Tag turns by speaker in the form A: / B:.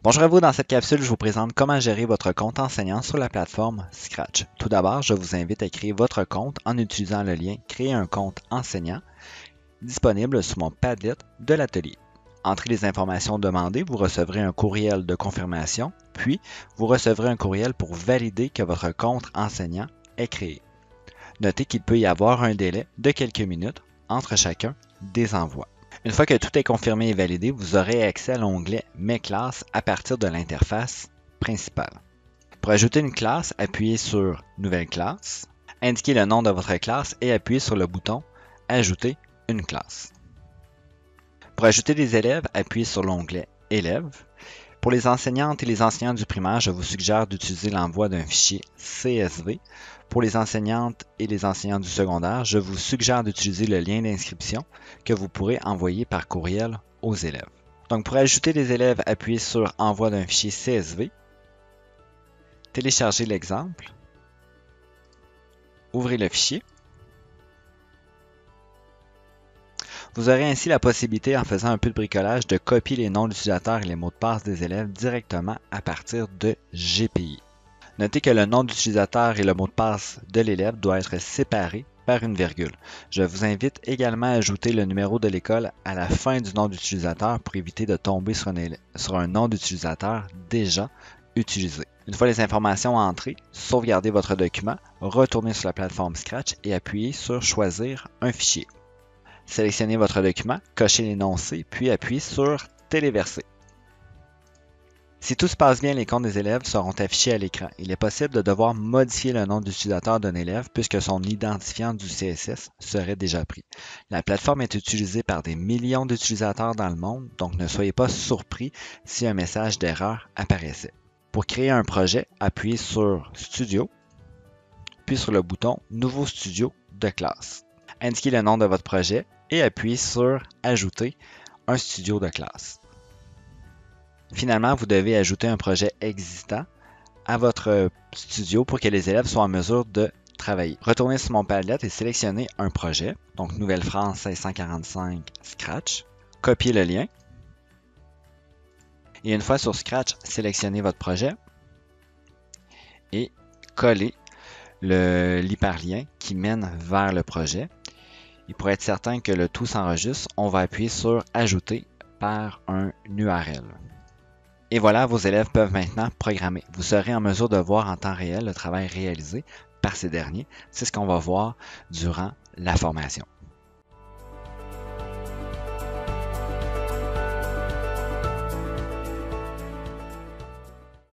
A: Bonjour à vous, dans cette capsule, je vous présente comment gérer votre compte enseignant sur la plateforme Scratch. Tout d'abord, je vous invite à créer votre compte en utilisant le lien Créer un compte enseignant disponible sur mon Padlet de l'atelier. Entrez les informations demandées, vous recevrez un courriel de confirmation, puis vous recevrez un courriel pour valider que votre compte enseignant est créé. Notez qu'il peut y avoir un délai de quelques minutes entre chacun des envois. Une fois que tout est confirmé et validé, vous aurez accès à l'onglet Mes classes à partir de l'interface principale. Pour ajouter une classe, appuyez sur Nouvelle classe, indiquez le nom de votre classe et appuyez sur le bouton Ajouter une classe. Pour ajouter des élèves, appuyez sur l'onglet Élèves. Pour les enseignantes et les enseignants du primaire, je vous suggère d'utiliser l'envoi d'un fichier CSV. Pour les enseignantes et les enseignants du secondaire, je vous suggère d'utiliser le lien d'inscription que vous pourrez envoyer par courriel aux élèves. Donc pour ajouter des élèves, appuyez sur Envoi d'un fichier CSV, téléchargez l'exemple, ouvrez le fichier. Vous aurez ainsi la possibilité, en faisant un peu de bricolage, de copier les noms d'utilisateurs et les mots de passe des élèves directement à partir de GPI. Notez que le nom d'utilisateur et le mot de passe de l'élève doivent être séparés par une virgule. Je vous invite également à ajouter le numéro de l'école à la fin du nom d'utilisateur pour éviter de tomber sur un nom d'utilisateur déjà utilisé. Une fois les informations entrées, sauvegardez votre document, retournez sur la plateforme Scratch et appuyez sur Choisir un fichier. Sélectionnez votre document, cochez l'énoncé, puis appuyez sur Téléverser. Si tout se passe bien, les comptes des élèves seront affichés à l'écran. Il est possible de devoir modifier le nom d'utilisateur d'un élève puisque son identifiant du CSS serait déjà pris. La plateforme est utilisée par des millions d'utilisateurs dans le monde, donc ne soyez pas surpris si un message d'erreur apparaissait. Pour créer un projet, appuyez sur Studio, puis sur le bouton Nouveau studio de classe. Indiquez le nom de votre projet et appuyez sur Ajouter un studio de classe. Finalement, vous devez ajouter un projet existant à votre studio pour que les élèves soient en mesure de travailler. Retournez sur mon Padlet et sélectionnez un projet, donc Nouvelle-France 1645 Scratch. Copiez le lien. Et une fois sur Scratch, sélectionnez votre projet et collez l'hyperlien qui mène vers le projet. Et pour être certain que le tout s'enregistre, on va appuyer sur Ajouter par un URL. Et voilà, vos élèves peuvent maintenant programmer. Vous serez en mesure de voir en temps réel le travail réalisé par ces derniers. C'est ce qu'on va voir durant la formation.